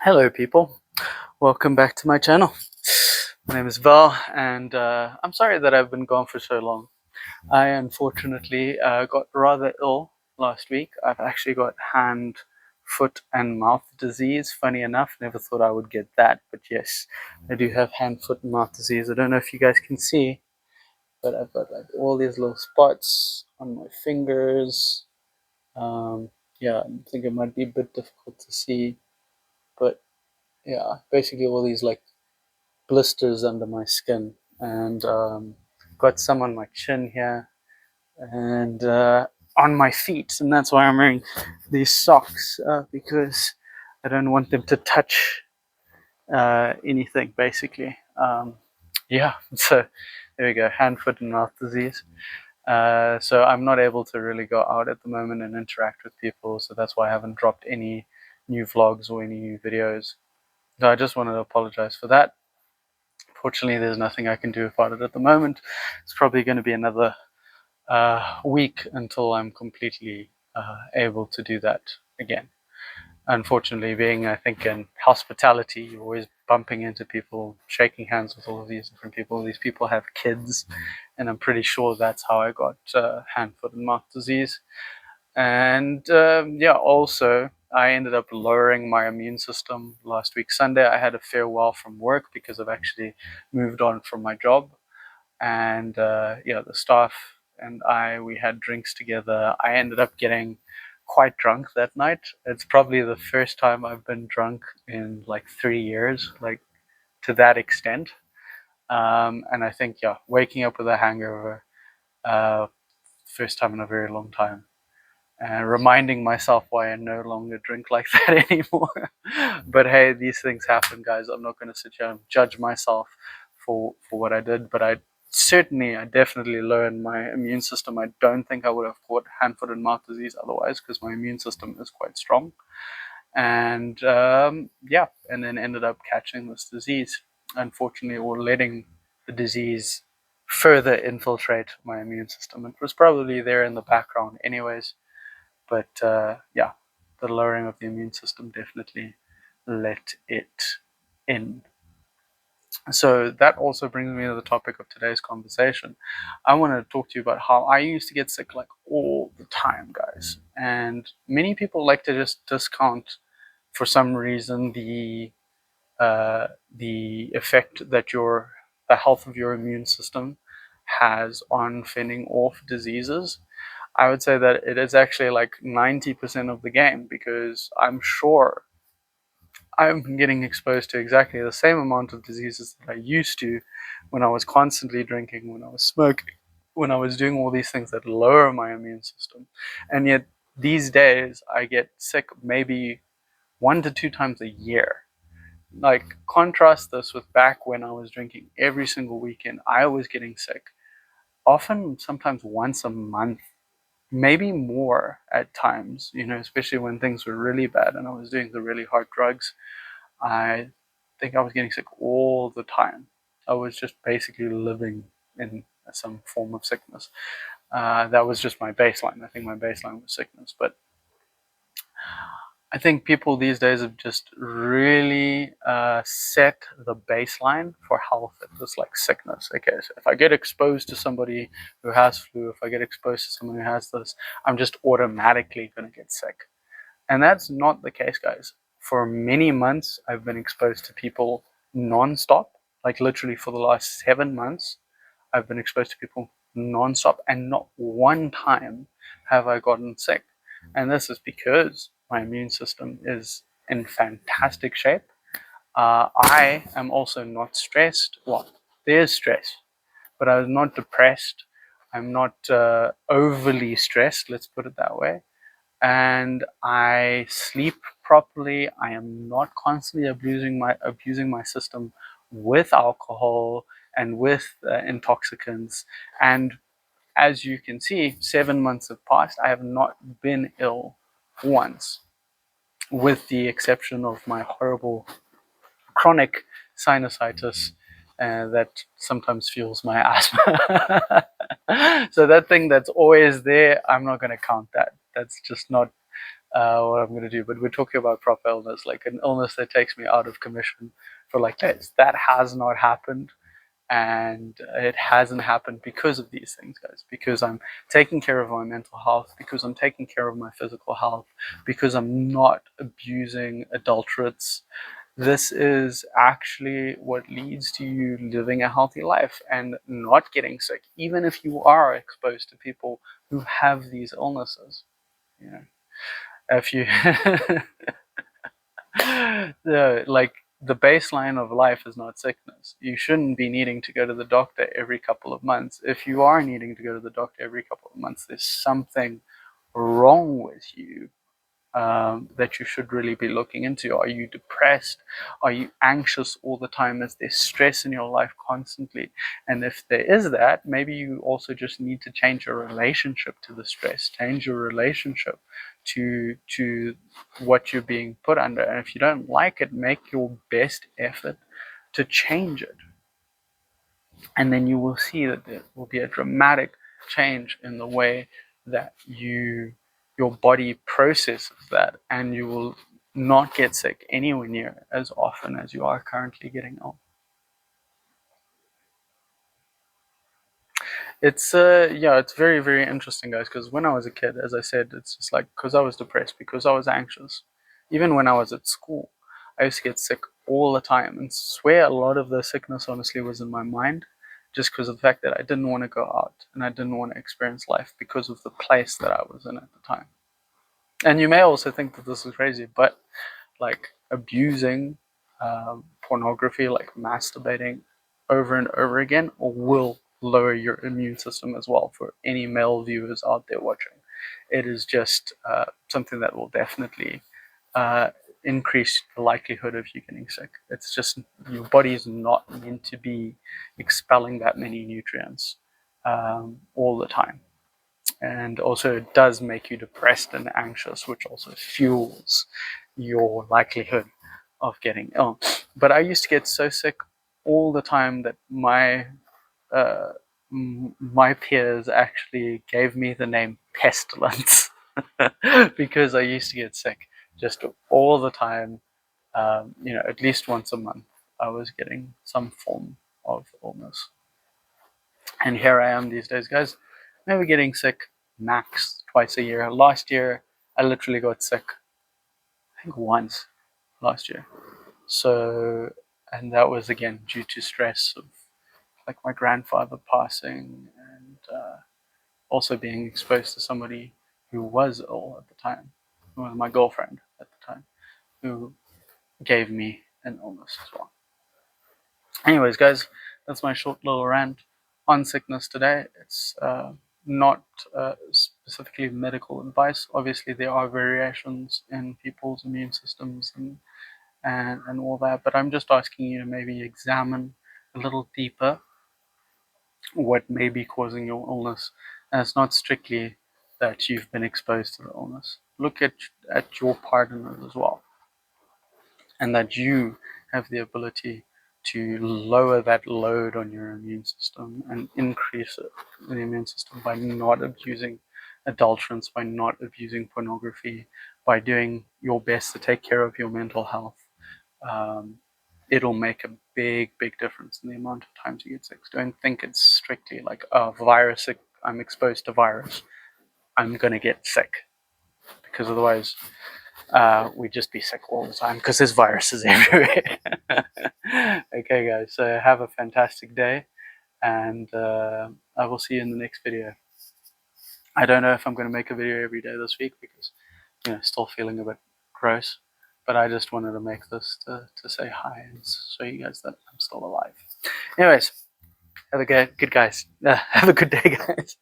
Hello people, welcome back to my channel. My name is Val and I'm sorry that I've been gone for so long. I unfortunately got rather ill last week. I've actually got hand, foot and mouth disease. Funny enough, never thought I would get that, but yes, I do have hand, foot and mouth disease. I don't know if you guys can see, but I've got like all these little spots on my fingers. Um, yeah, I think it might be a bit difficult to see, but yeah, basically all these like blisters under my skin, and got some on my chin here and on my feet, and that's why I'm wearing these socks because I don't want them to touch anything basically. Yeah, so there we go, hand, foot and mouth disease. So I'm not able to really go out at the moment and interact with people, so that's why I haven't dropped any new vlogs or any new videos. So I just wanted to apologize for that. Fortunately, there's nothing I can do about it at the moment. It's probably going to be another week until I'm completely able to do that again. Unfortunately, being, I think, in hospitality, you're always bumping into people, shaking hands with all of these different people. These people have kids, and I'm pretty sure that's how I got hand, foot, and mouth disease. And yeah, also, I ended up lowering my immune system last week Sunday. I had a farewell from work because I've actually moved on from my job. And yeah, the staff and we had drinks together. I ended up getting quite drunk that night. It's probably the first time I've been drunk in like 3 years, like to that extent. And I think, yeah, waking up with a hangover, uh, first time in a very long time, and reminding myself why I no longer drink like that anymore. But hey, these things happen, guys. I'm not going to sit here and judge myself for what I did, but I definitely learned my immune system. I don't think I would have caught hand, foot, and mouth disease otherwise because my immune system is quite strong. And yeah, and then ended up catching this disease, unfortunately, or letting the disease further infiltrate my immune system. It was probably there in the background, anyways, but yeah, the lowering of the immune system definitely let it in. So that also brings me to the topic of today's conversation. I want to talk to you about how I used to get sick like all the time, guys. And many people like to just discount, for some reason, the effect that the health of your immune system has on fending off diseases. I would say that it is actually like 90% of the game, because I'm sure I'm getting exposed to exactly the same amount of diseases that I used to when I was constantly drinking, when I was smoking, when I was doing all these things that lower my immune system. And yet these days I get sick maybe 1 to 2 times a year. Like, contrast this with back when I was drinking every single weekend. I was getting sick often, sometimes once a month, maybe more at times, especially when things were really bad and I was doing the really hard drugs. I think I was getting sick all the time. I was just basically living in some form of sickness. That was just my baseline. I think my baseline was sickness. But I think people these days have just really set the baseline for health at this like sickness. Okay, so if I get exposed to somebody who has flu, if I get exposed to someone who has this, I'm just automatically going to get sick. And that's not the case, guys. For many months, I've been exposed to people nonstop, like literally for the last 7 months. I've been exposed to people nonstop, and not one time have I gotten sick. And this is because my immune system is in fantastic shape. I am also not stressed. Well, there's stress, but I was not depressed. I'm not overly stressed, let's put it that way. And I sleep properly. I am not constantly abusing my system with alcohol and with intoxicants. And as you can see, 7 months have passed. I have not been ill once, with the exception of my horrible chronic sinusitis that sometimes fuels my asthma. So that thing that's always there, I'm not going to count that. That's just not what I'm going to do. But we're talking about proper illness, like an illness that takes me out of commission for like days. That has not happened. And it hasn't happened because of these things, guys. Because I'm taking care of my mental health, because I'm taking care of my physical health, because I'm not abusing adulterates. This is actually what leads to you living a healthy life and not getting sick, even if you are exposed to people who have these illnesses. You know, if you like, the baseline of life is not sickness. You shouldn't be needing to go to the doctor every couple of months. If you are needing to go to the doctor every couple of months, there's something wrong with you, that you should really be looking into. Are you depressed? Are you anxious all the time? Is there stress in your life constantly? And if there is that, maybe you also just need to change your relationship to the stress, change your relationship to what you're being put under. And if you don't like it, make your best effort to change it. And then you will see that there will be a dramatic change in the way that your body processes that, and you will not get sick anywhere near as often as you are currently getting ill. It's yeah, it's very, very interesting, guys, because when I was a kid, as I said, it's just like, because I was depressed, because I was anxious. Even when I was at school, I used to get sick all the time, and swear a lot of the sickness honestly was in my mind, just because of the fact that I didn't want to go out and I didn't want to experience life because of the place that I was in at the time. And you may also think that this is crazy, but like abusing pornography, like masturbating over and over again, will lower your immune system as well. For any male viewers out there watching, it is just something that will definitely uh, increase the likelihood of you getting sick. It's just, your body is not meant to be expelling that many nutrients all the time. And also, it does make you depressed and anxious, which also fuels your likelihood of getting ill. But I used to get so sick all the time that uh, my peers actually gave me the name pestilence because I used to get sick just all the time. At least once a month, I was getting some form of illness. And here I am these days, guys, maybe getting sick max twice a year. Last year, I literally got sick, I think once last year. So, and that was again due to stress of like my grandfather passing, and also being exposed to somebody who was ill at the time, who was my girlfriend at the time, who gave me an illness as well. Anyways, guys, that's my short little rant on sickness today. It's not specifically medical advice. Obviously, there are variations in people's immune systems and all that, but I'm just asking you to maybe examine a little deeper what may be causing your illness. And it's not strictly that you've been exposed to the illness. Look at your partner as well, and that you have the ability to lower that load on your immune system and increase it, the immune system, by not abusing adulterants, by not abusing pornography, by doing your best to take care of your mental health. Um, it'll make a big, big difference in the amount of times you get sick. Don't think it's strictly like a virus. I'm exposed to virus, I'm gonna get sick, because otherwise we'd just be sick all the time because there's viruses everywhere. Okay, guys, so have a fantastic day, and I will see you in the next video. I don't know if I'm going to make a video every day this week because, still feeling a bit gross, but I just wanted to make this to say hi and show you guys that I'm still alive. Anyways, have a good day, guys.